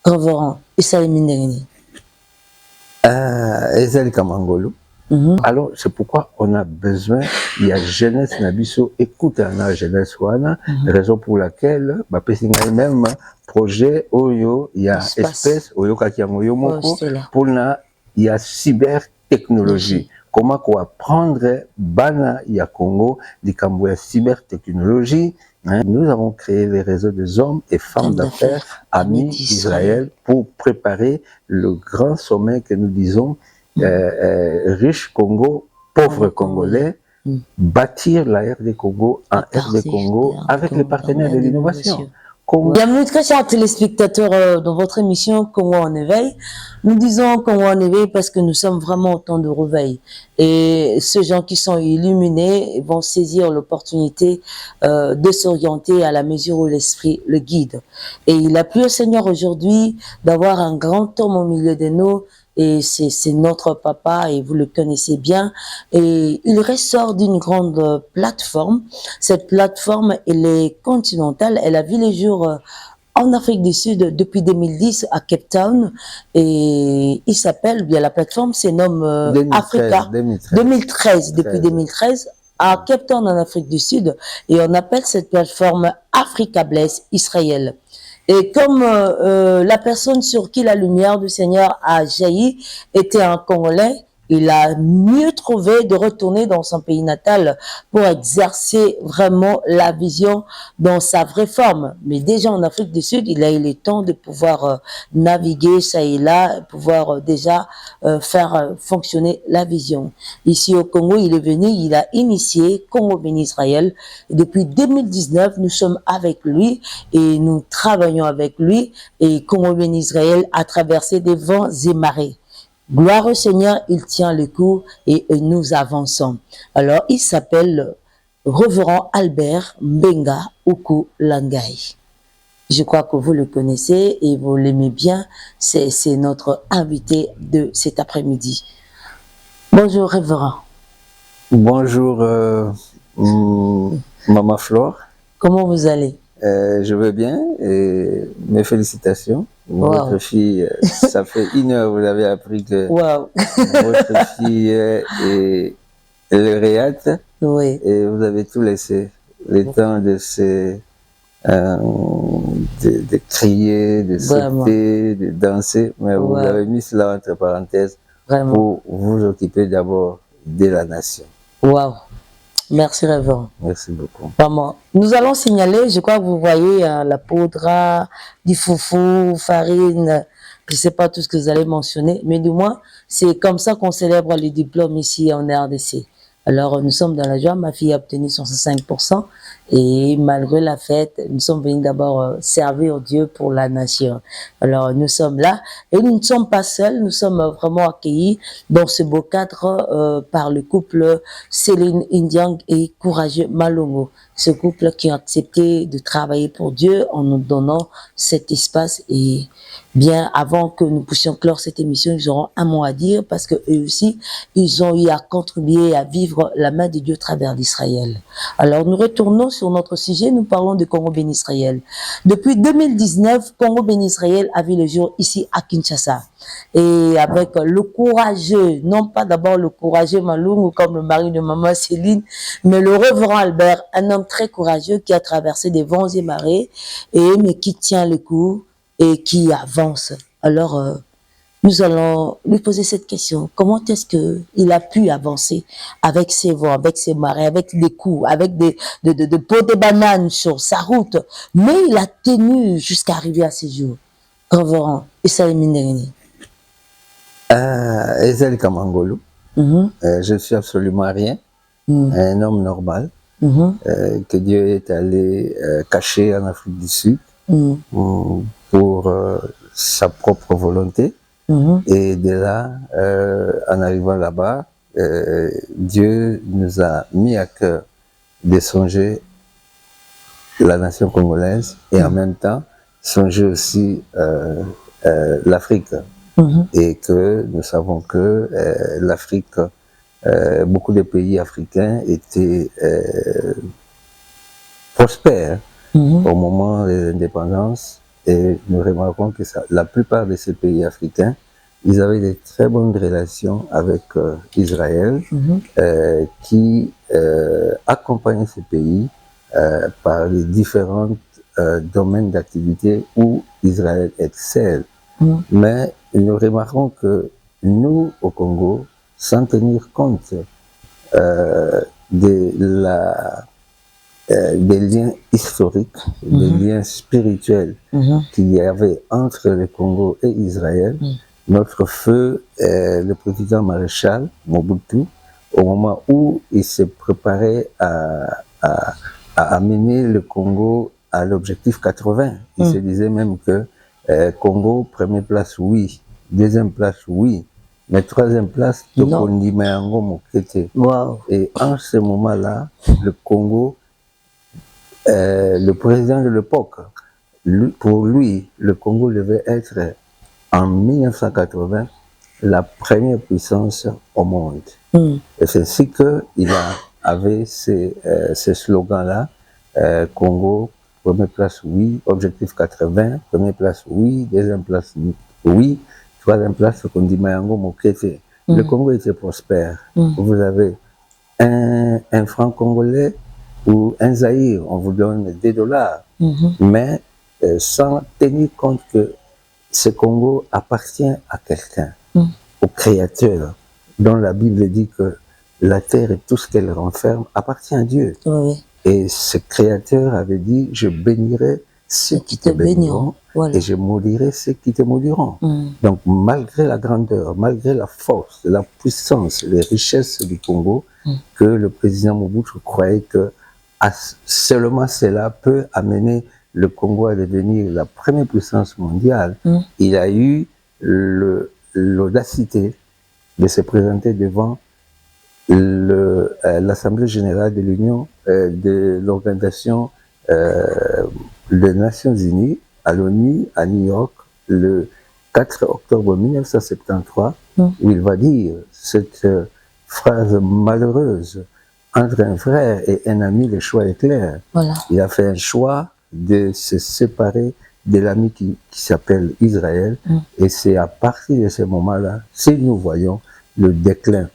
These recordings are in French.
Reverend Issa Minderini. Ezali Kamangolo. Alors, c'est pourquoi on a besoin, il y a jeunesse Nabiso, écoute la jeunesse wana, raison pour laquelle, même projet Oyo, il y a espèce Oyo Kakiangoyo Moko, pour il y a cybertechnologie. Comment qu'on apprendre Bana ya Congo, du Camboué cybertechnologie. Nous avons créé les réseaux des hommes et femmes d'affaires, amis d'Israël, pour préparer le grand sommet que nous disons riche Congo, pauvre Congolais, bâtir la RD Congo en RD Congo avec les partenaires de l'innovation. Bienvenue très chers téléspectateurs dans votre émission Congo en éveil. Nous disons Congo en éveil parce que nous sommes vraiment au temps de réveil. Et ces gens qui sont illuminés vont saisir l'opportunité de s'orienter à la mesure où l'esprit le guide. Et il a plu au Seigneur aujourd'hui d'avoir un grand homme au milieu de nous. Et c'est notre papa et vous le connaissez bien. Et il ressort d'une grande plateforme. Cette plateforme, elle est continentale. Elle a vu les jours en Afrique du Sud depuis 2010 à Cape Town. Et il s'appelle, bien la plateforme se nomme Africa. 2013, depuis 2013 à Cape Town en Afrique du Sud. Et on appelle cette plateforme Africa Bless Israël. Et comme la personne sur qui la lumière du Seigneur a jailli était un Congolais, il a mieux trouvé de retourner dans son pays natal pour exercer vraiment la vision dans sa vraie forme. Mais déjà en Afrique du Sud, il a eu le temps de pouvoir naviguer ça et là, pouvoir déjà faire fonctionner la vision. Ici au Congo, il est venu, il a initié Congo Béni Israël. Depuis 2019, nous sommes avec lui et nous travaillons avec lui. Et Congo Béni Israël a traversé des vents et marées. Gloire au Seigneur, il tient le coup et nous avançons. Alors, il s'appelle Reverend Albert Mbenga Uku Langai. Je crois que vous le connaissez et vous l'aimez bien. C'est notre invité de cet après-midi. Bonjour, Révérend. Bonjour, Maman Flore. Comment vous allez? Je vais bien et mes félicitations. Votre fille, ça fait 1 heure, vous avez appris que votre fille est lauréate. Oui. Et vous avez tout laissé. Le temps de de crier, de sauter, de danser. Mais vous avez mis cela entre parenthèses pour vous occuper d'abord de la nation. Waouh. Merci, Révérend. Merci beaucoup. Vraiment. Nous allons signaler, je crois que vous voyez la poudre, du foufou, farine, je ne sais pas tout ce que vous allez mentionner, mais du moins, c'est comme ça qu'on célèbre les diplômes ici en RDC. Alors, nous sommes dans la joie. Ma fille a obtenu son 5%. Et malgré la fête, nous sommes venus d'abord servir Dieu pour la nation. Alors, nous sommes là. Et nous ne sommes pas seuls. Nous sommes vraiment accueillis dans ce beau cadre par le couple Céline Indiang et Courageux Malongo. Ce couple qui a accepté de travailler pour Dieu en nous donnant cet espace. Et bien avant que nous puissions clore cette émission, ils auront un mot à dire parce que eux aussi, ils ont eu à contribuer à vivre la main de Dieu à travers l'Israël. Alors nous retournons sur notre sujet, nous parlons de Congo Béni Israël. Depuis 2019, Congo Béni Israël a vu le jour ici à Kinshasa. Et avec le courageux, non pas d'abord le courageux Malungu comme le mari de maman Céline, mais le révérend Albert, un homme très courageux qui a traversé des vents et marées, mais qui tient le coup et qui avance. Alors, nous allons lui poser cette question. Comment est-ce qu'il a pu avancer avec ses vents, avec ses marées, avec des coups, avec des pots de bananes sur sa route, mais il a tenu jusqu'à arriver à ses jours. Révérend Issa Minderini. Ezali Kamangolo. Je suis absolument rien. Un homme normal. Que Dieu est allé cacher en Afrique du Sud pour sa propre volonté. Et de là, en arrivant là-bas, Dieu nous a mis à cœur de songer la nation congolaise et en même temps songer aussi l'Afrique. Et que nous savons que l'Afrique, beaucoup de pays africains étaient prospères au moment de l'indépendance et nous remarquons que la plupart de ces pays africains, ils avaient de très bonnes relations avec Israël, qui accompagnait ces pays par les différents domaines d'activité où Israël excelle. Mais nous remarquons que nous, au Congo, sans tenir compte des liens historiques, des liens spirituels qu'il y avait entre le Congo et Israël, notre feu, le président maréchal Mobutu, au moment où il se préparait à amener le Congo à l'objectif 80, il se disait même que Congo, première place, oui. Deuxième place, oui. Mais troisième place, Tokondimayango Mokete. Wow. Et en ce moment-là, le Congo, le président de l'époque, pour lui, le Congo devait être, en 1980, la première puissance au monde. Et c'est ainsi qu'il avait ces slogans-là, Congo, première place, oui, objectif 80, première place, oui, deuxième place, oui, troisième place, Kondimayango Mokete. Le Congo était prospère. Vous avez un franc congolais ou un Zaïre, on vous donne $2, mais sans tenir compte que ce Congo appartient à quelqu'un, au Créateur, dont la Bible dit que la terre et tout ce qu'elle renferme appartient à Dieu. Oui. Et ce Créateur avait dit, je bénirai ceux qui te béniront, voilà. Et je maudirai ceux qui te maudiront. Donc, malgré la grandeur, malgré la force, la puissance, les richesses du Congo, que le président Mobutu croyait que seulement cela peut amener le Congo à devenir la première puissance mondiale, il a eu l'audacité de se présenter devant l'Assemblée générale de l'Union de l'Organisation des Nations Unies à l'ONU à New York le 4 octobre 1973, où il va dire cette phrase malheureuse: entre un frère et un ami, le choix est clair. Voilà. Il a fait un choix de se séparer de l'ami qui s'appelle Israël, et c'est à partir de ce moment-là, si nous voyons le déclin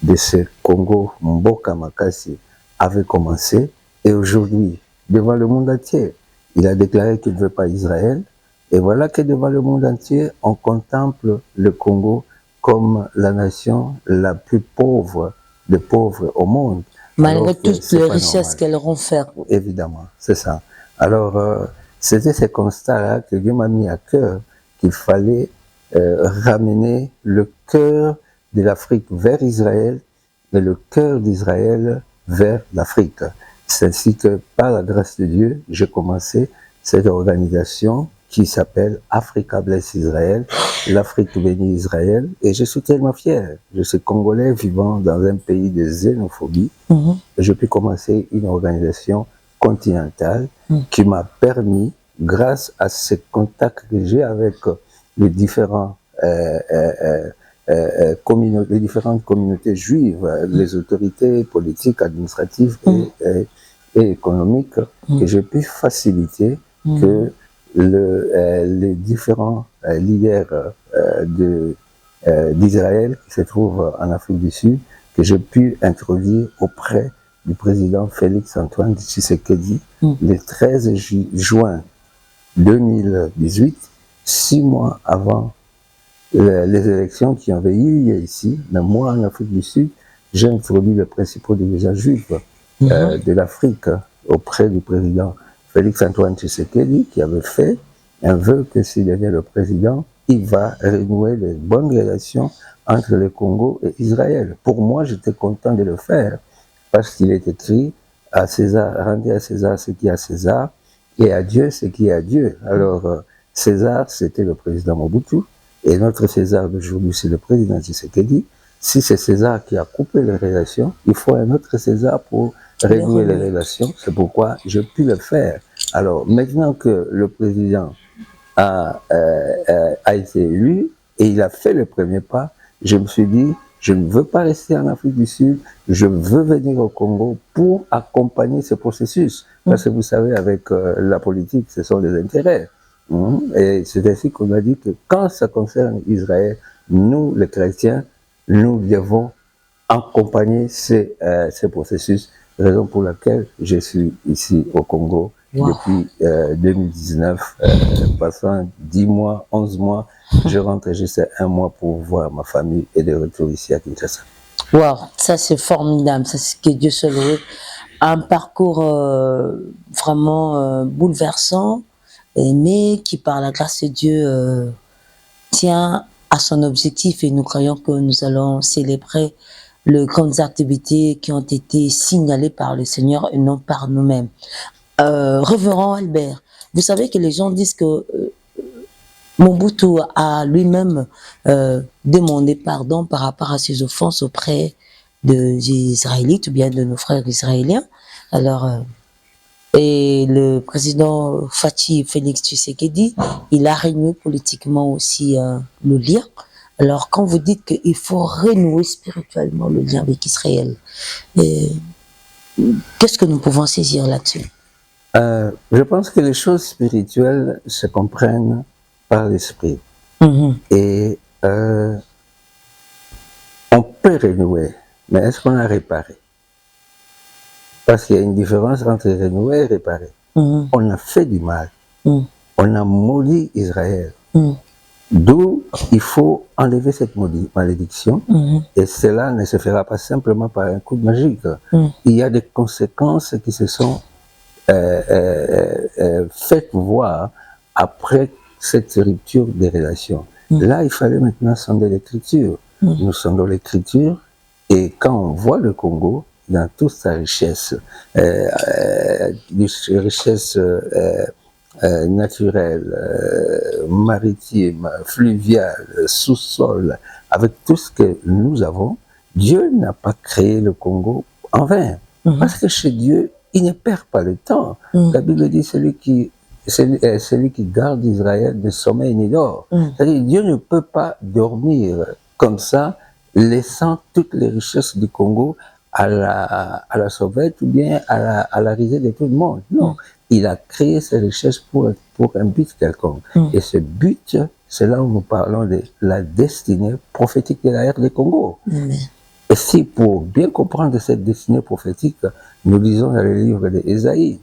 de ce Congo, Mboka Makassi avait commencé, et aujourd'hui, devant le monde entier, il a déclaré qu'il ne veut pas Israël, et voilà que devant le monde entier, on contemple le Congo comme la nation la plus pauvre des pauvres au monde. Malgré toutes les richesses qu'elle renferme. Évidemment, c'est ça. Alors, c'était ce constat-là que Dieu m'a mis à cœur, qu'il fallait ramener le cœur de l'Afrique vers Israël et le cœur d'Israël vers l'Afrique. C'est ainsi que, par la grâce de Dieu, j'ai commencé cette organisation qui s'appelle Africa Bless Israël, l'Afrique bénie Israël, et je suis tellement fier. Je suis Congolais vivant dans un pays de xénophobie, et je peux commencer une organisation continentale qui m'a permis, grâce à ce contact que j'ai avec les différents les différentes communautés juives, les autorités politiques, administratives et économiques, que j'ai pu faciliter que les différents leaders d'Israël qui se trouvent en Afrique du Sud, que j'ai pu introduire auprès du président Félix-Antoine Tshisekedi le 13 juin 2018, 6 mois avant les élections qui avaient eu ici. Mais moi, en Afrique du Sud, j'ai introduit les principaux dirigeants juifs de l'Afrique auprès du président Félix-Antoine Tshisekedi, qui avait fait un vœu que s'il devient le président, il va renouer les bonnes relations entre le Congo et Israël. Pour moi, j'étais content de le faire, parce qu'il est écrit à César, rendez à César ce qui est à César, et à Dieu ce qui est à Dieu. Alors, César, c'était le président Mobutu, et notre César d'aujourd'hui, c'est le président Tshisekedi. Si c'est César qui a coupé les relations, il faut un autre César pour renouer les relations. C'est pourquoi j'ai pu le faire. Alors, maintenant que le président a été élu, et il a fait le premier pas, je me suis dit, je ne veux pas rester en Afrique du Sud, je veux venir au Congo pour accompagner ce processus. Parce que vous savez, avec la politique, ce sont des intérêts. Et c'est ainsi qu'on a dit que quand ça concerne Israël, nous, les chrétiens, nous devons accompagner ces processus, raison pour laquelle je suis ici au Congo depuis 2019, passant 10 mois, 11 mois, je rentre juste 1 mois pour voir ma famille et de retour ici à Kinshasa. Wow, ça c'est formidable, ça c'est que Dieu soit loué. Un parcours vraiment bouleversant, mais qui par la grâce de Dieu tient à son objectif, et nous croyons que nous allons célébrer les grandes activités qui ont été signalées par le Seigneur et non par nous-mêmes. Révérend Albert, vous savez que les gens disent que Mobutu a lui-même demandé pardon par rapport à ses offenses auprès des Israélites ou bien de nos frères israéliens. Alors, et le président Fathi Félix Tshisekedi, il a renoué politiquement aussi le lien. Alors, quand vous dites qu'il faut renouer spirituellement le lien avec Israël, qu'est-ce que nous pouvons saisir là-dessus? Je pense que les choses spirituelles se comprennent par l'esprit. Et on peut renouer, mais est-ce qu'on a réparé? Parce qu'il y a une différence entre renouer et réparer. On a fait du mal. On a maudit Israël. D'où il faut enlever cette malédiction. Et cela ne se fera pas simplement par un coup de magique. Il y a des conséquences qui se sont faites voir après cette rupture des relations. Là, il fallait maintenant sonder l'Écriture. Nous sondons l'Écriture, et quand on voit le Congo dans toute sa richesse, naturelle, maritime, fluviale, sous-sol, avec tout ce que nous avons, Dieu n'a pas créé le Congo en vain. Parce que chez Dieu, il ne perd pas le temps. La Bible dit celui qui garde Israël ne sommeille ni dort. C'est-à-dire, Dieu ne peut pas dormir comme ça, laissant toutes les richesses du Congo à la sauvette ou bien à la risée de tout le monde. Non, il a créé ces richesses pour un but quelconque. Et ce but, c'est là où nous parlons de la destinée prophétique de la ère du Congo. Et si, pour bien comprendre cette destinée prophétique, nous lisons dans le livre d'Ésaïe,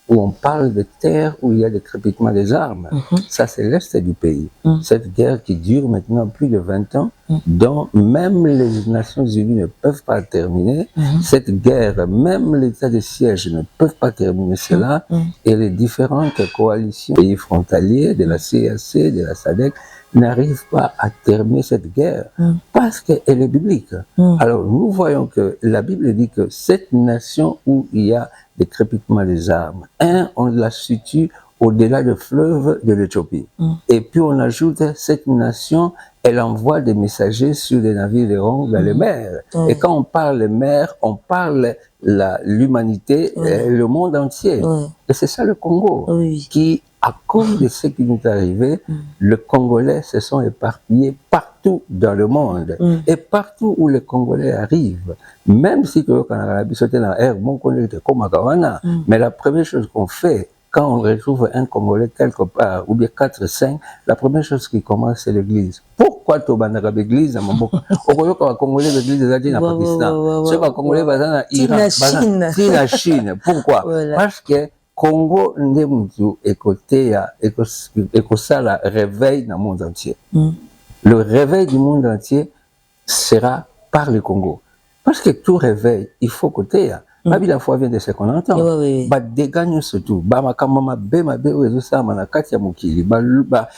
où on parle de terres où il y a des crépitements des armes. Ça, c'est l'est du pays. Cette guerre qui dure maintenant plus de 20 ans, dont même les Nations Unies ne peuvent pas terminer. Cette guerre, même l'état de siège ne peuvent pas terminer cela. Et les différentes coalitions, pays frontaliers, de la CAC, de la SADC, n'arrivent pas à terminer cette guerre parce qu'elle est biblique. Alors, nous voyons que la Bible dit que cette nation où il y a des crépitements des armes, on la situe au-delà du fleuve de l'Éthiopie. Et puis on ajoute cette nation, elle envoie des messagers sur des navires de ronde dans les mers. Et quand on parle de mer, on parle l'humanité, le monde entier. Et c'est ça le Congo, qui, à cause de ce qui nous est arrivé, les Congolais se sont éparpillés partout dans le monde. Et partout où les Congolais arrivent, même si le Canada sauté dans l'air, bon, mais la première chose qu'on fait, quand on retrouve un Congolais quelque part, ou bien 4, 5, la première chose qui commence, c'est l'église. Pourquoi tu as l'église à Mamboka? Au Congolais, l'église est dans le Pakistan. Ceux qui sont Congolais, ils sont en Iran, Chine. Pourquoi? Parce que Congo n'est pas et ça la réveil dans le monde entier. Le réveil du monde entier sera par le Congo. Parce que tout réveil, il faut côté. Babi la foi vient de ce qu'on entend. Ba dégâts surtout. Ba makamba mabe ozo sa manakati ya mukili. Ba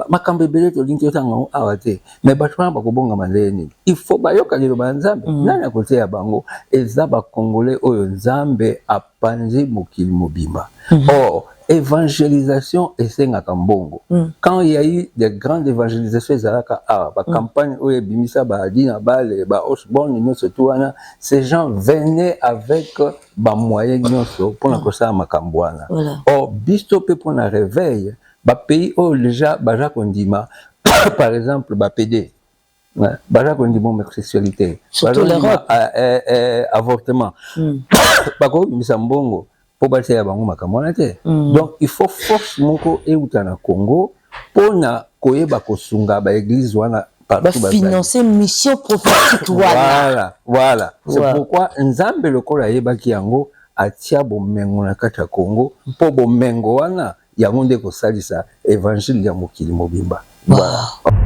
makambe bele to linki otanga awate. Mais ba twana ba kobonga mandeni. Il faut ba yoka lelo ba nzambe. Nani akote ya bango eza ba congolais oyo nzambe apanzi mukili mobimba. Or évangélisation et sengaka mbongo. Quand il y a eu des grandes évangélisations ezalaka ba campagne oyo bimisa ba dina bale ba osborne nyonso tuana, ces gens venaient avec ba moyens nyonso pour na kosala makambo wana. Or biso pe pour na réveil ba pays oyo déjà baja kondima par exemple ba PD baja kondima homosexualité, surtout l'Europe, avortement. Bako bimisa mbongo po batia bango makambo wana te. Donc il faut force moko euta na Congo pona koyeba kosunga ba église wana partout ba financer mission prophétique voilà c'est pourquoi nzambe lokola yebaki yango atia bomengo na kati ya Congo po bomengo wana yango nde kosalisa évangile ya mokili mobimba. Voilà.